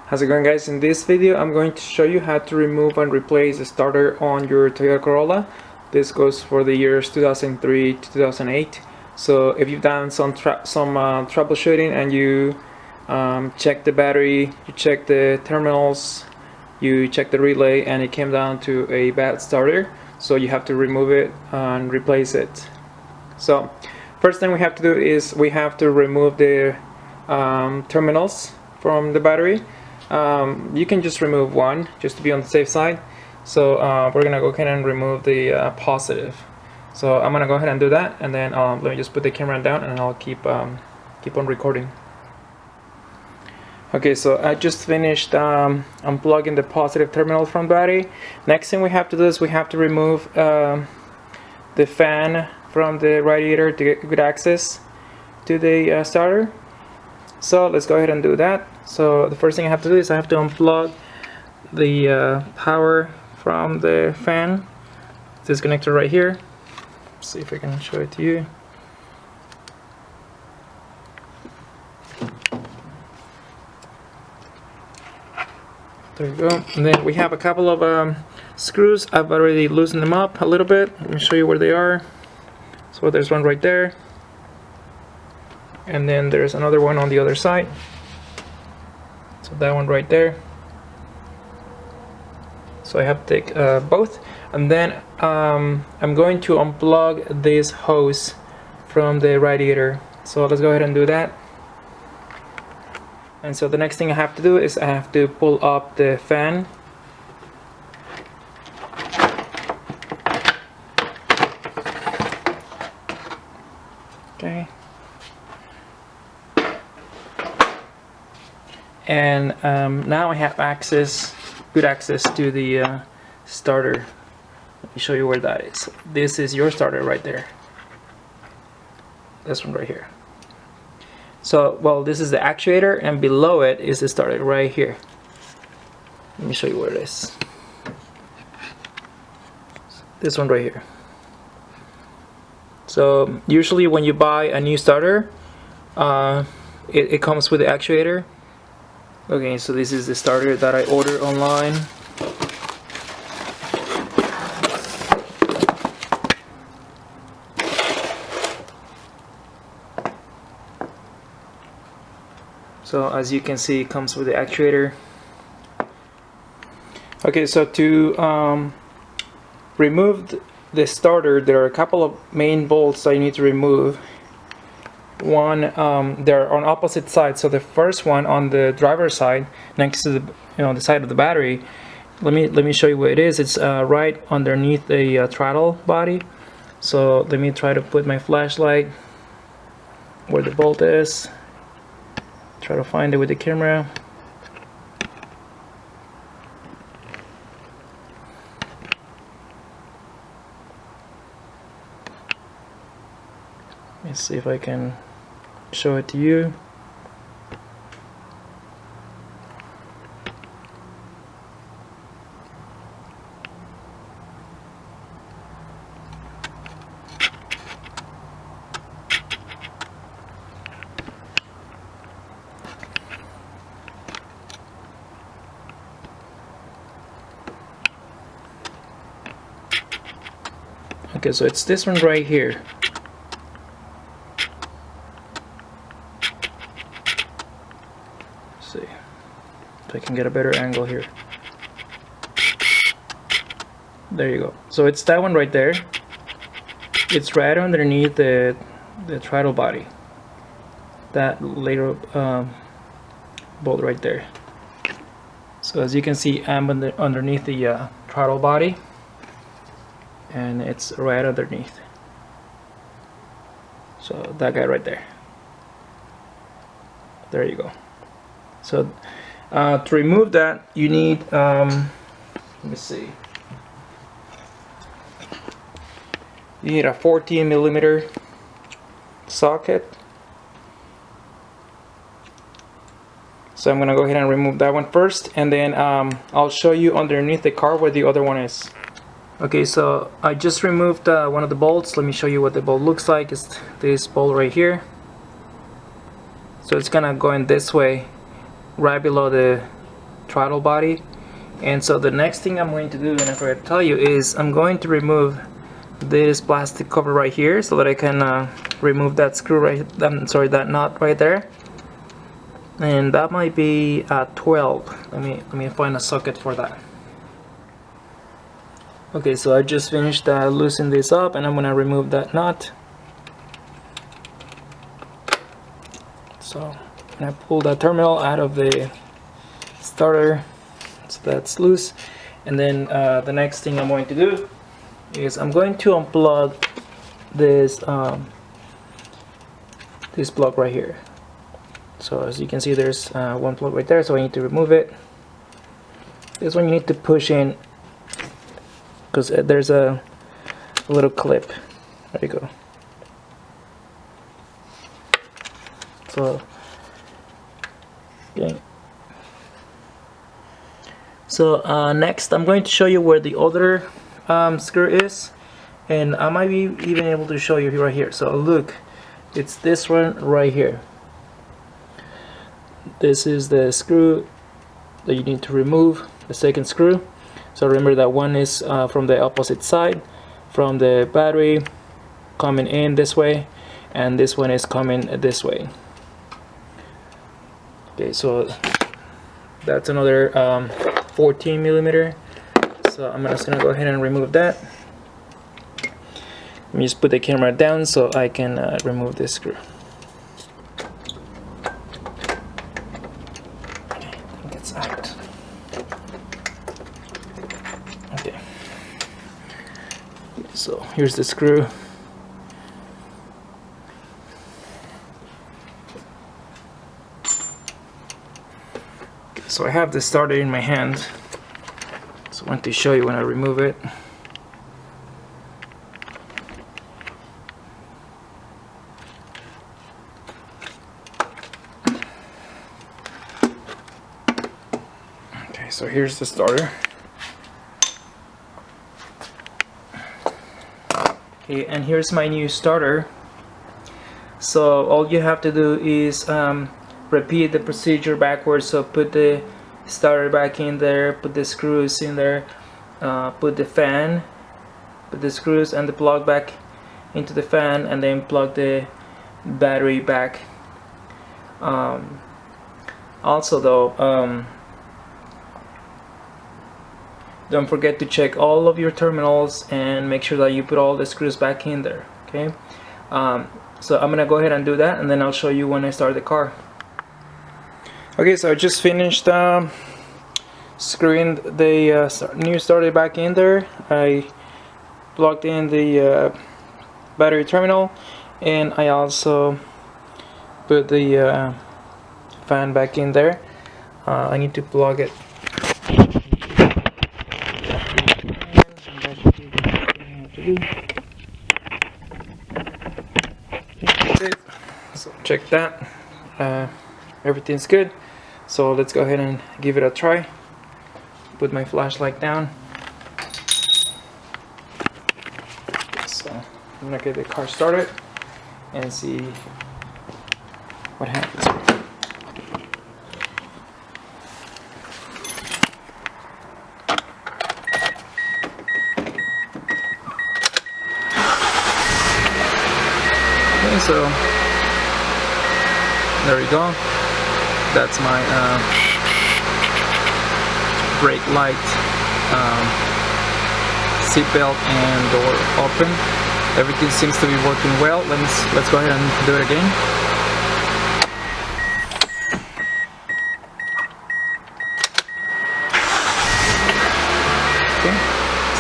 How's it going, guys? In this video I'm going to show you how to remove and replace the starter on your Toyota Corolla. This goes for the years 2003 to 2008. So if you've done some troubleshooting and you check the battery, you check the terminals, you check the relay, and it came down to a bad starter, so you have to remove it and replace it. So first thing we have to do is we have to remove the terminals from the battery. You can just remove one just to be on the safe side. So we're gonna go ahead and remove the positive. So I'm gonna go ahead and do that, and then let me just put the camera down and I'll keep on recording. Okay, so I just finished unplugging the positive terminal from the battery. Next thing we have to do is we have to remove the fan from the radiator to get good access to the starter. So let's go ahead and do that. So the first thing I have to do is I have to unplug the power from the fan. This connector right here. Let's see if I can show it to you. There you go. And then we have a couple of screws. I've already loosened them up a little bit. Let me show you where they are. So there's one right there, and then there's another one on the other side. So that one right there. So I have to take both, and then I'm going to unplug this hose from the radiator. So let's go ahead and do that. And so the next thing I have to do is I have to pull up the fan. Okay. And now I have good access to the starter. Let me show you where that is. This is your starter right there. This one right here. So, well, this is the actuator, and below it is the starter right here. Let me show you where it is. This one right here. So usually when you buy a new starter, it comes with the actuator. Okay, so this is the starter that I ordered online. So as you can see, it comes with the actuator. Okay, so to remove the starter, there are a couple of main bolts that you need to remove. One, they're on opposite sides. So the first one on the driver's side, next to the side of the battery. Let me show you where it is. It's right underneath the throttle body. So let me try to put my flashlight where the bolt is. Try to find it with the camera. Let me see if I can show it to you. Okay, so it's this one right here. Let's see if I can get a better angle here. There you go. So it's that one right there. It's right underneath the throttle body. That later bolt right there. So as you can see, I'm underneath the throttle body, and it's right underneath. So that guy right there. There you go. So to remove that, you need let me see. You need a 14mm socket. So I'm gonna go ahead and remove that one first, and then I'll show you underneath the car where the other one is. Okay, so I just removed one of the bolts. Let me show you what the bolt looks like. It's this bolt right here. So it's gonna go in this way, right below throttle body. And so the next thing I'm going to do, and I forgot to tell you, is I'm going to remove this plastic cover right here so that I can remove that screw that nut right there. And that might be 12. Let me find a socket for that. Okay, so I just finished loosening this up, and I'm gonna remove that nut. So I'm gonna pull that terminal out of the starter, so that's loose. And then the next thing I'm going to do is I'm going to unplug this this plug right here. So as you can see, there's one plug right there, so I need to remove it. This one you need to push in, because there's a little clip. There you go. So okay. So next I'm going to show you where the other screw is, and I might be even able to show you right here. So look, it's this one right here. This is the screw that you need to remove, the second screw. So remember that one is from the opposite side, from the battery, coming in this way, and this one is coming this way. Okay, so that's another 14 millimeter. So I'm just gonna go ahead and remove that. Let me just put the camera down so I can remove this screw. Okay, I think it's out. Okay. So here's the screw. So I have the starter in my hand, so I want to show you when I remove it. Okay, so here's the starter. Okay, and here's my new starter. So all you have to do is repeat the procedure backwards. So put the starter back in there, put the screws in there, put the fan, put the screws and the plug back into the fan, and then plug the battery back. Also though, don't forget to check all of your terminals and make sure that you put all the screws back in there. Okay, so I'm gonna go ahead and do that, and then I'll show you when I start the car. Okay, so I just finished screwing the new starter back in there. I plugged in the battery terminal, and I also put the fan back in there. I need to plug it. So check that. Everything's good. So let's go ahead and give it a try. Put my flashlight down. So I'm gonna get the car started and see what happens. Okay, so there we go. That's my brake light, seat belt, and door open. Everything seems to be working well. Let's go ahead and do it again. Okay,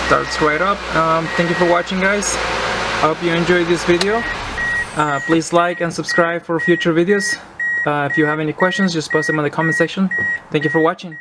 starts right up. Thank you for watching, guys. I hope you enjoyed this video. Please like and subscribe for future videos. If you have any questions, just post them in the comment section. Thank you for watching.